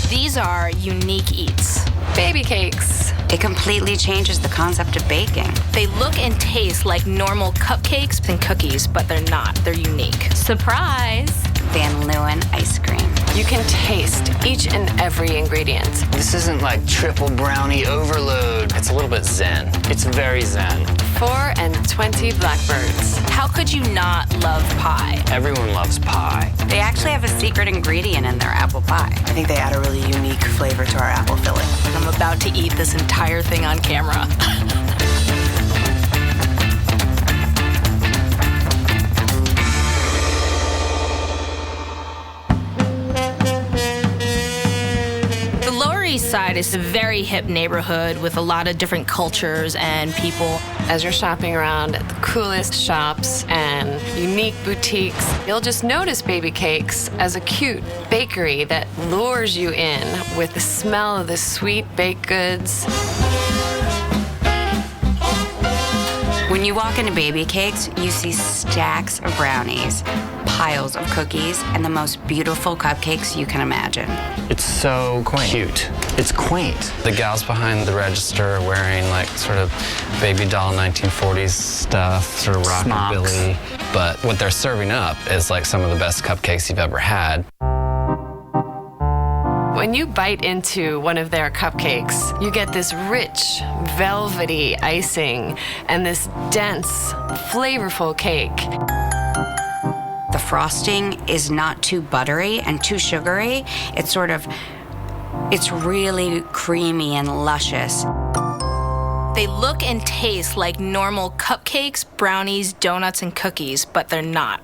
These are unique eats. Baby cakes. It completely changes the concept of baking. They look and taste like normal cupcakes and cookies, but they're not. They're unique. Surprise! Van Leeuwen ice cream. You can taste each and every ingredient. This isn't like triple brownie overload. It's a little bit zen. It's very zen. 4 and 20 blackbirds. How could you not love pie? Everyone loves pie. They actually have a secret ingredient in their apple pie. I think they add a really unique flavor to our apple filling. I'm about to eat this entire thing on camera. The Lower East Side is a very hip neighborhood with a lot of different cultures and people. As you're shopping around at the coolest shops and unique boutiques, you'll just notice Baby Cakes as a cute bakery that lures you in with the smell of the sweet baked goods. When you walk into Baby Cakes, you see stacks of brownies, piles of cookies, and the most beautiful cupcakes you can imagine. It's so cute. It's quaint. The gals behind the register are wearing like sort of baby doll 1940s stuff, sort of rockabilly. But what they're serving up is like some of the best cupcakes you've ever had. When you bite into one of their cupcakes, you get this rich, velvety icing and this dense, flavorful cake. The frosting is not too buttery and too sugary. It's really creamy and luscious. They look and taste like normal cupcakes, brownies, donuts, and cookies, but they're not.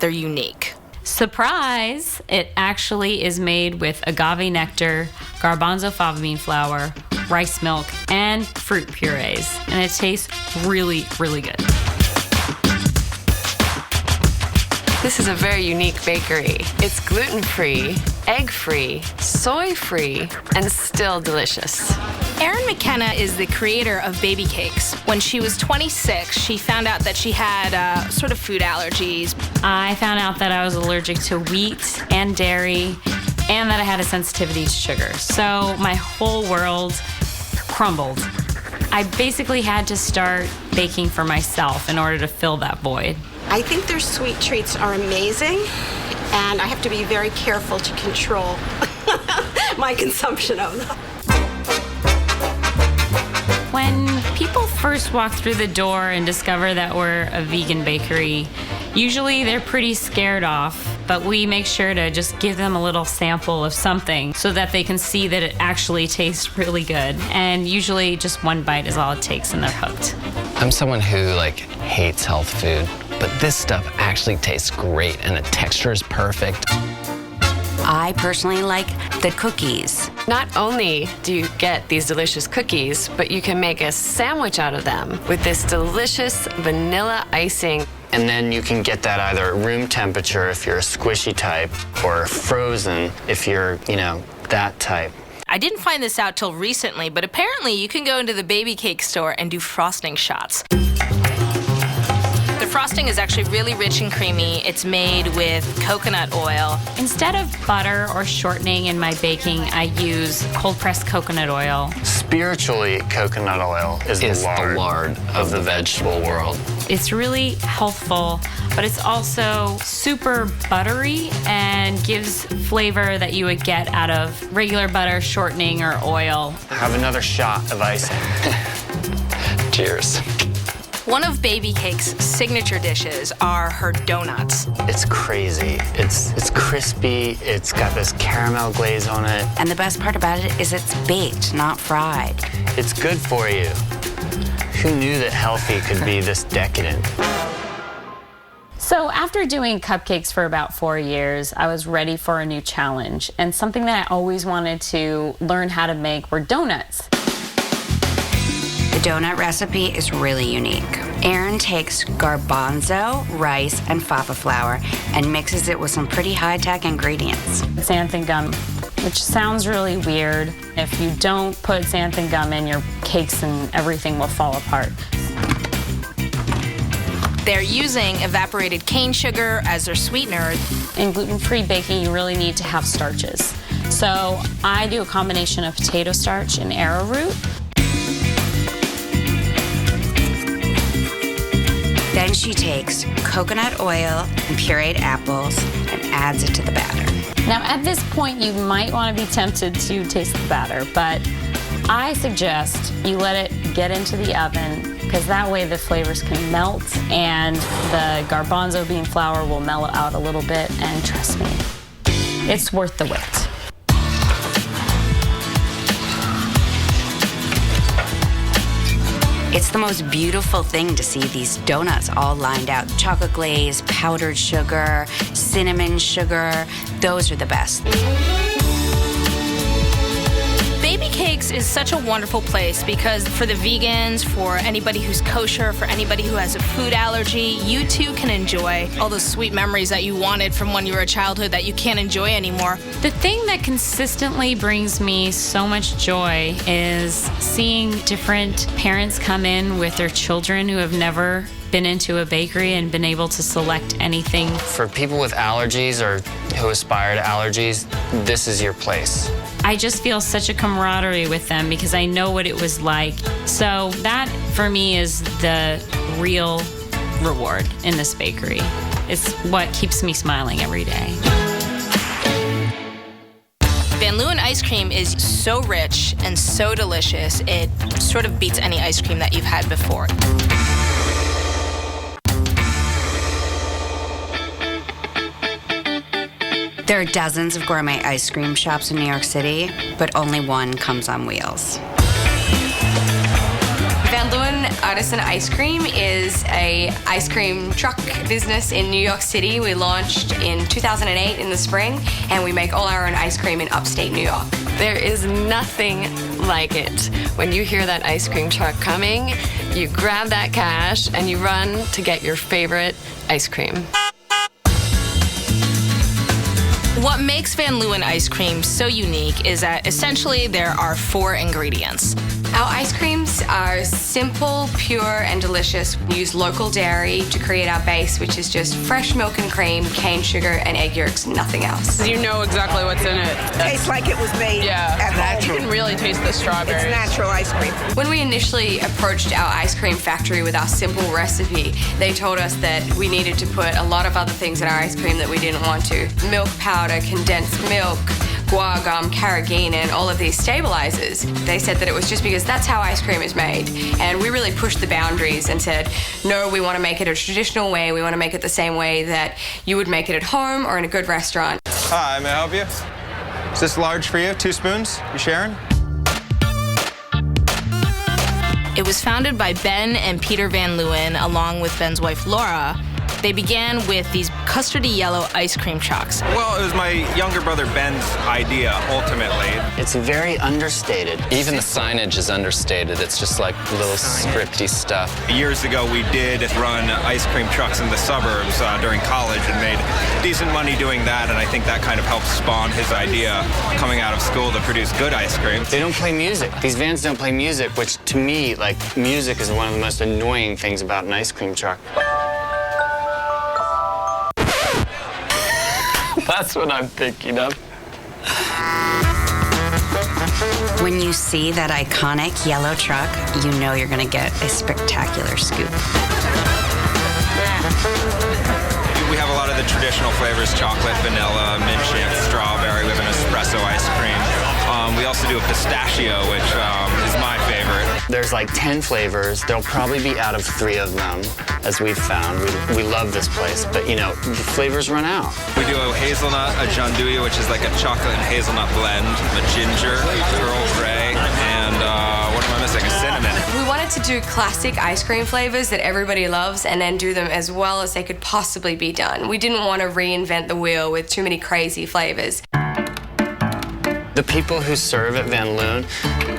They're unique. Surprise! It actually is made with agave nectar, garbanzo fava bean flour, rice milk, and fruit purees. And it tastes really, really good. This is a very unique bakery. It's gluten-free, egg-free, soy-free, and still delicious. Erin McKenna is the creator of Baby Cakes. When she was 26, she found out that she had sort of food allergies. I found out that I was allergic to wheat and dairy, and that I had a sensitivity to sugar. So my whole world crumbled. I basically had to start baking for myself in order to fill that void. I think their sweet treats are amazing, and I have to be very careful to control my consumption of them. When people first walk through the door and discover that we're a vegan bakery, usually they're pretty scared off, but we make sure to just give them a little sample of something so that they can see that it actually tastes really good. And usually just one bite is all it takes and they're hooked. I'm someone who hates health food, but this stuff actually tastes great and the texture is perfect. I personally like the cookies. Not only do you get these delicious cookies, but you can make a sandwich out of them with this delicious vanilla icing. And then you can get that either at room temperature if you're a squishy type, or frozen if you're, that type. I didn't find this out till recently, but apparently you can go into the Baby Cake store and do frosting shots. The frosting is actually really rich and creamy. It's made with coconut oil. Instead of butter or shortening in my baking, I use cold-pressed coconut oil. Spiritually, coconut oil is the lard of the vegetable world. It's really healthful, but it's also super buttery and gives flavor that you would get out of regular butter, shortening, or oil. Have another shot of icing. Cheers. One of Baby Cake's signature dishes are her donuts. It's crazy. It's crispy. It's got this caramel glaze on it. And the best part about it is it's baked, not fried. It's good for you. Who knew that healthy could be this decadent? So after doing cupcakes for about 4 years, I was ready for a new challenge. And something that I always wanted to learn how to make were donuts. The donut recipe is really unique. Erin takes garbanzo, rice, and fava flour and mixes it with some pretty high-tech ingredients. Xanthan gum, which sounds really weird. If you don't put xanthan gum in, your cakes and everything will fall apart. They're using evaporated cane sugar as their sweetener. In gluten-free baking, you really need to have starches. So I do a combination of potato starch and arrowroot. Then she takes coconut oil and pureed apples and adds it to the batter. Now at this point you might want to be tempted to taste the batter, but I suggest you let it get into the oven because that way the flavors can melt and the garbanzo bean flour will mellow out a little bit, and trust me, it's worth the wait. It's the most beautiful thing to see these donuts all lined out. Chocolate glaze, powdered sugar, cinnamon sugar. Those are the best. Baby Cakes is such a wonderful place because for the vegans, for anybody who's kosher, for anybody who has a food allergy, you too can enjoy all those sweet memories that you wanted from when you were a childhood that you can't enjoy anymore. The thing that consistently brings me so much joy is seeing different parents come in with their children who have never been into a bakery and been able to select anything. For people with allergies or who aspire to allergies, this is your place. I just feel such a camaraderie with them because I know what it was like. So that, for me, is the real reward in this bakery. It's what keeps me smiling every day. Van Leeuwen ice cream is so rich and so delicious, it sort of beats any ice cream that you've had before. There are dozens of gourmet ice cream shops in New York City, but only one comes on wheels. Van Leeuwen Artisan Ice Cream is a ice cream truck business in New York City. We launched in 2008 in the spring, and we make all our own ice cream in upstate New York. There is nothing like it. When you hear that ice cream truck coming, you grab that cash and you run to get your favorite ice cream. What makes Van Leeuwen ice cream so unique is that essentially there are 4 ingredients. Our ice creams are simple, pure, and delicious. We use local dairy to create our base, which is just fresh milk and cream, cane sugar, and egg yolks, nothing else. You know exactly what's in it. Tastes like it was made at home. You can really taste the strawberries. It's natural ice cream. When we initially approached our ice cream factory with our simple recipe, they told us that we needed to put a lot of other things in our ice cream that we didn't want to. Milk powder, condensed milk, guar gum, carrageenan, and all of these stabilizers. They said that it was just because that's how ice cream is made. And we really pushed the boundaries and said, no, we want to make it a traditional way. We want to make it the same way that you would make it at home or in a good restaurant. Hi, may I help you? Is this large for you? 2 spoons? You sharing? It was founded by Ben and Peter Van Leeuwen, along with Ben's wife Laura. They began with these custardy yellow ice cream trucks. Well, it was my younger brother Ben's idea, ultimately. It's very understated. Even the signage is understated. It's just like little scripty stuff. Years ago, we did run ice cream trucks in the suburbs during college and made decent money doing that, and I think that kind of helped spawn his idea coming out of school to produce good ice cream. They don't play music. These vans don't play music, which to me, like, music is one of the most annoying things about an ice cream truck. That's what I'm thinking of. When you see that iconic yellow truck, you know you're gonna get a spectacular scoop. We have a lot of the traditional flavors: chocolate, vanilla, mint chip, strawberry. We have an espresso ice cream. We also do a pistachio, which is my favorite. There's like 10 flavors. There'll probably be out of 3 of them, as we've found. We love this place, but you know, the flavors run out. We do a hazelnut, a gianduja, which is like a chocolate and hazelnut blend, a ginger, Earl Grey, and what am I missing? A cinnamon. We wanted to do classic ice cream flavors that everybody loves and then do them as well as they could possibly be done. We didn't want to reinvent the wheel with too many crazy flavors. The people who serve at Van Leeuwen,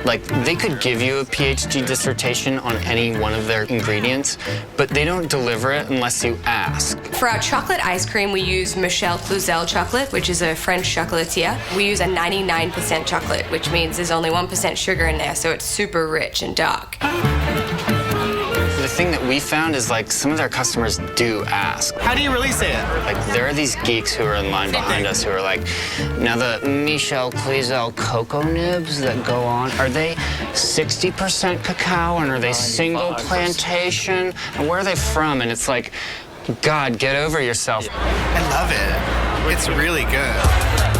like, they could give you a PhD dissertation on any one of their ingredients, but they don't deliver it unless you ask. For our chocolate ice cream, we use Michel Cluzel chocolate, which is a French chocolatier. We use a 99% chocolate, which means there's only 1% sugar in there, so it's super rich and dark. The thing that we found is like some of their customers do ask. How do you really say it? Like there are these geeks who are in line behind us who are like, now the Michel Clisel cocoa nibs that go on, are they 60% cacao and are they single plantation? And where are they from? And it's like, God, get over yourself. I love it. It's really good.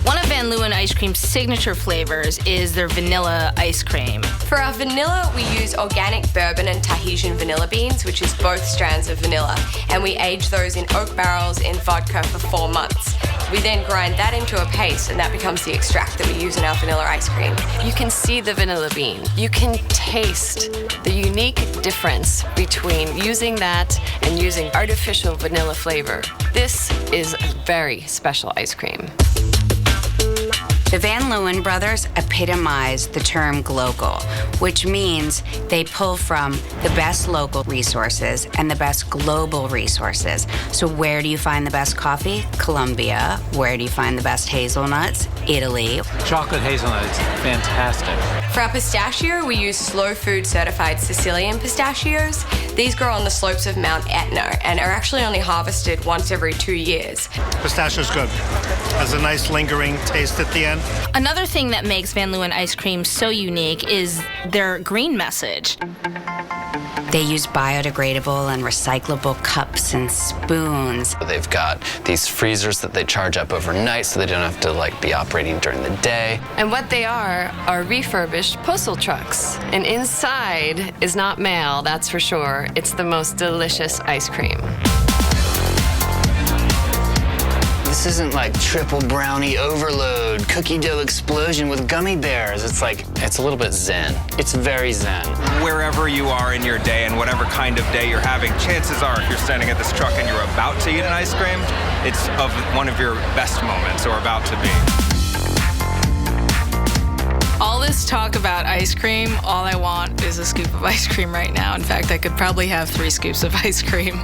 One of Van Leeuwen ice cream's signature flavors is their vanilla ice cream. For our vanilla, we use organic bourbon and Tahitian vanilla beans, which is both strands of vanilla, and we age those in oak barrels in vodka for 4 months. We then grind that into a paste, and that becomes the extract that we use in our vanilla ice cream. You can see the vanilla bean. You can taste the unique difference between using that and using artificial vanilla flavor. This is a very special ice cream. The Van Leeuwen brothers epitomize the term global, which means they pull from the best local resources and the best global resources. So where do you find the best coffee? Colombia. Where do you find the best hazelnuts? Italy. Chocolate hazelnuts, fantastic. For our pistachio, we use slow food certified Sicilian pistachios. These grow on the slopes of Mount Etna and are actually only harvested once every 2 years. Pistachio's good. Has a nice lingering taste at the end. Another thing that makes Van Leeuwen ice cream so unique is their green message. They use biodegradable and recyclable cups and spoons. They've got these freezers that they charge up overnight so they don't have to like be operating during the day. And what they are refurbished postal trucks. And inside is not mail, that's for sure. It's the most delicious ice cream. This isn't like triple brownie overload, cookie dough explosion with gummy bears. It's like, it's a little bit zen. It's very zen. Wherever you are in your day and whatever kind of day you're having, chances are if you're standing at this truck and you're about to eat an ice cream, it's of one of your best moments or about to be. All this talk about ice cream, all I want is a scoop of ice cream right now. In fact, I could probably have 3 scoops of ice cream.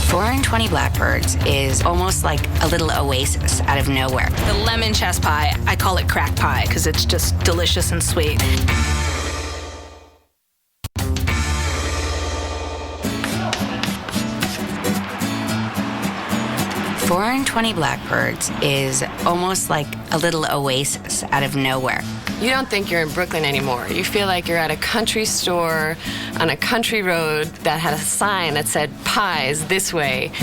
420 Blackbirds is almost like a little oasis out of nowhere. The lemon chess pie, I call it crack pie because it's just delicious and sweet. Four and 20 Blackbirds is almost like a little oasis out of nowhere. You don't think you're in Brooklyn anymore. You feel like you're at a country store on a country road that had a sign that said, pies this way.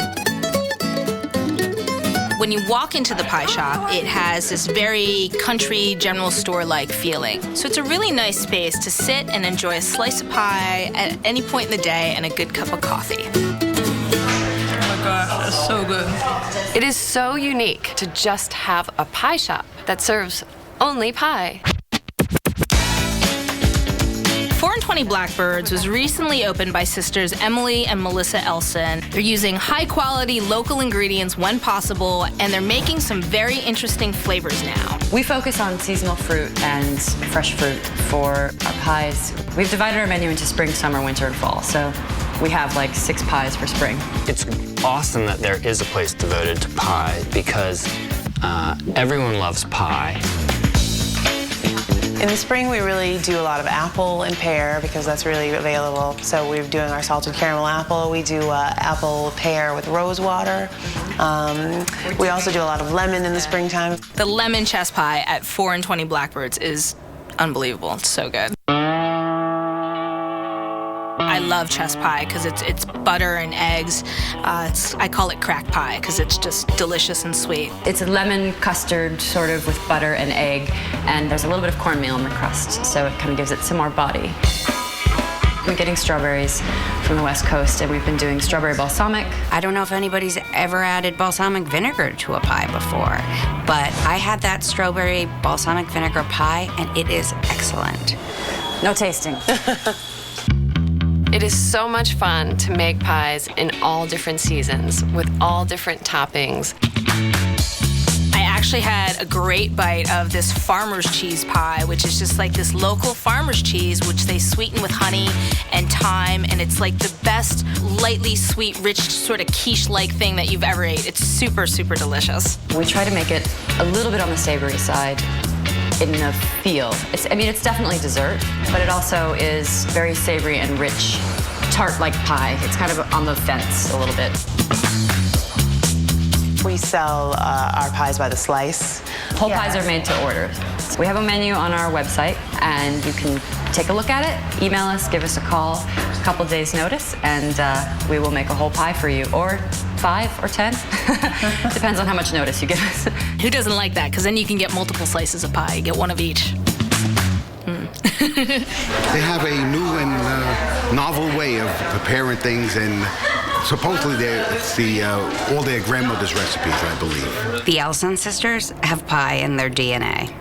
When you walk into the pie shop, it has this very country general store-like feeling. So it's a really nice space to sit and enjoy a slice of pie at any point in the day and a good cup of coffee. Oh my gosh, that's so good. It is so unique to just have a pie shop that serves only pie. 420 Blackbirds was recently opened by sisters Emily and Melissa Elson. They're using high-quality local ingredients when possible, and they're making some very interesting flavors now. We focus on seasonal fruit and fresh fruit for our pies. We've divided our menu into spring, summer, winter, and fall, so we have like 6 pies for spring. It's awesome that there is a place devoted to pie because everyone loves pie. In the spring, we really do a lot of apple and pear because that's really available. So we're doing our salted caramel apple. We do apple pear with rose water. We also do a lot of lemon in the springtime. The lemon chess pie at 420 Blackbirds is unbelievable. It's so good. I love chess pie because it's butter and eggs. I call it crack pie because it's just delicious and sweet. It's a lemon custard sort of with butter and egg, and there's a little bit of cornmeal in the crust, so it kind of gives it some more body. We're getting strawberries from the West Coast, and we've been doing strawberry balsamic. I don't know if anybody's ever added balsamic vinegar to a pie before, but I had that strawberry balsamic vinegar pie, and it is excellent. No tasting. It is so much fun to make pies in all different seasons with all different toppings. I actually had a great bite of this farmer's cheese pie, which is just like this local farmer's cheese, which they sweeten with honey and thyme, and it's like the best lightly sweet, rich, sort of quiche-like thing that you've ever ate. It's super, super delicious. We try to make it a little bit on the savory side. in the feel. It's definitely dessert, but it also is very savory and rich, tart-like pie. It's kind of on the fence a little bit. We sell our pies by the slice. Whole pies are made to order. We have a menu on our website, and you can take a look at it, email us, give us a call, a couple days notice, and we will make a whole pie for you, or 5 or 10. Depends on how much notice you give us. Who doesn't like that? Because then you can get multiple slices of pie. You get one of each. They have a new and novel way of preparing things, and supposedly it's all their grandmother's recipes, I believe. The Elson sisters have pie in their DNA.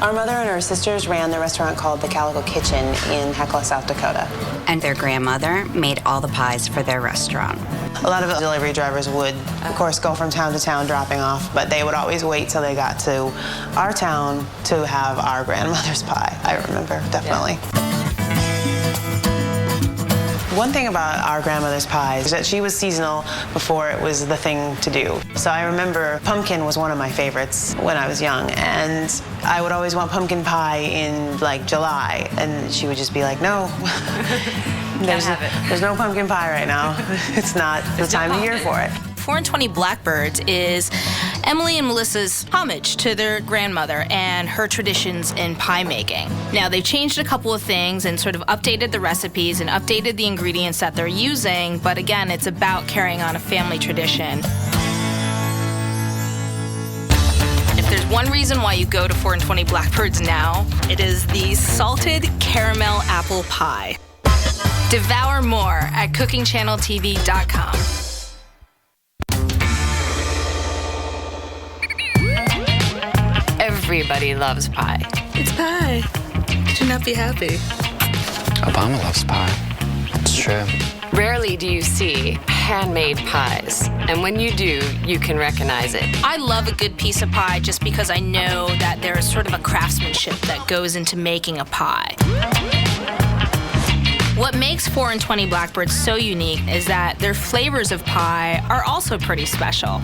Our mother and her sisters ran the restaurant called the Calico Kitchen in Hecla, South Dakota. And their grandmother made all the pies for their restaurant. A lot of delivery drivers would, of course, go from town to town dropping off, but they would always wait till they got to our town to have our grandmother's pie. I remember, definitely. One thing about our grandmother's pie is that she was seasonal before it was the thing to do. So I remember pumpkin was one of my favorites when I was young, and I would always want pumpkin pie in like July, and she would just be like, no, there's no pumpkin pie right now. It's not the time of year for it. 4 and 20 Blackbirds is Emily and Melissa's homage to their grandmother and her traditions in pie making. Now, they've changed a couple of things and sort of updated the recipes and updated the ingredients that they're using, but again, it's about carrying on a family tradition. If there's one reason why you go to 4 and 20 Blackbirds now, it is the salted caramel apple pie. Devour more at cookingchanneltv.com. Everybody loves pie. It's pie. Could you not be happy? Obama loves pie. It's true. Rarely do you see handmade pies, and when you do, you can recognize it. I love a good piece of pie just because I know that there's sort of a craftsmanship that goes into making a pie. What makes 4 and 20 Blackbirds so unique is that their flavors of pie are also pretty special.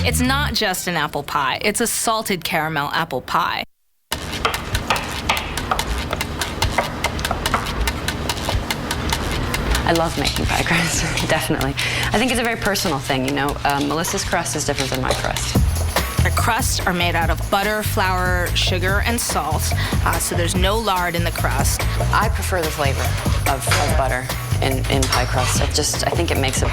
It's not just an apple pie, it's a salted caramel apple pie. I love making pie crust, definitely. I think it's a very personal thing, you know. Melissa's crust is different than my crust. Our crusts are made out of butter, flour, sugar, and salt, so there's no lard in the crust. I prefer the flavor of butter in pie crust. I think it makes a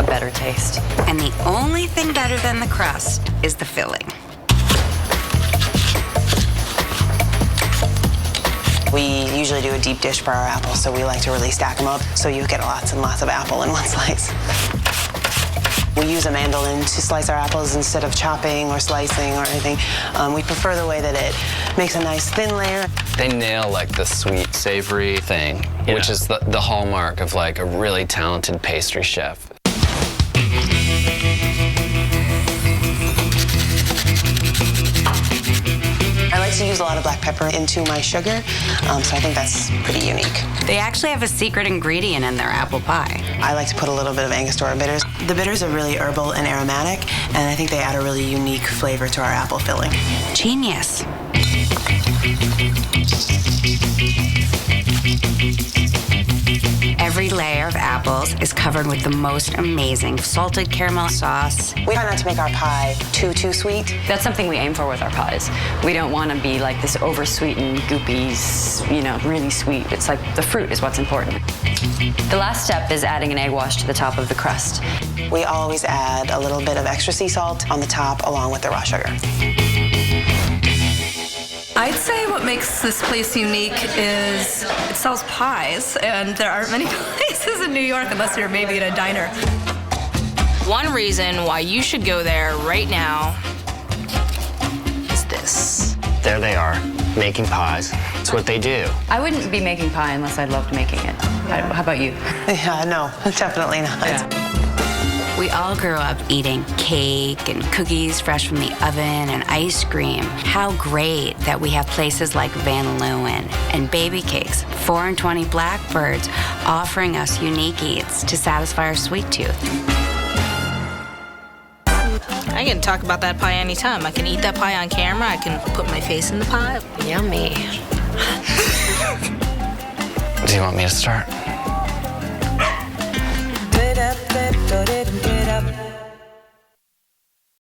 better taste. And the only thing better than the crust is the filling. We usually do a deep dish for our apples, so we like to really stack them up so you get lots and lots of apple in one slice. We use a mandolin to slice our apples instead of chopping or slicing or anything. We prefer the way that it makes a nice thin layer. They nail like the sweet, savory thing, which is the hallmark of like a really talented pastry chef. I like to use a lot of black pepper into my sugar, so I think that's pretty unique. They actually have a secret ingredient in their apple pie. I like to put a little bit of Angostura bitters. The bitters are really herbal and aromatic, and I think they add a really unique flavor to our apple filling. Genius. Every layer of apples is covered with the most amazing salted caramel sauce. We try not to make our pie too sweet. That's something we aim for with our pies. We don't want to be like this over-sweetened, goopy, you know, really sweet. It's like the fruit is what's important. The last step is adding an egg wash to the top of the crust. We always add a little bit of extra sea salt on the top along with the raw sugar. I'd say what makes this place unique is it sells pies, and there aren't many places in New York unless you're maybe at a diner. One reason why you should go there right now is this. There they are, making pies. It's what they do. I wouldn't be making pie unless I loved making it. How about you? Yeah, no, definitely not. Yeah. We all grew up eating cake and cookies fresh from the oven and ice cream. How great that we have places like Van Leeuwen and Baby Cakes, 4 and 20 Blackbirds, offering us unique eats to satisfy our sweet tooth. I can talk about that pie anytime. I can eat that pie on camera. I can put my face in the pie. Yummy. Do you want me to start?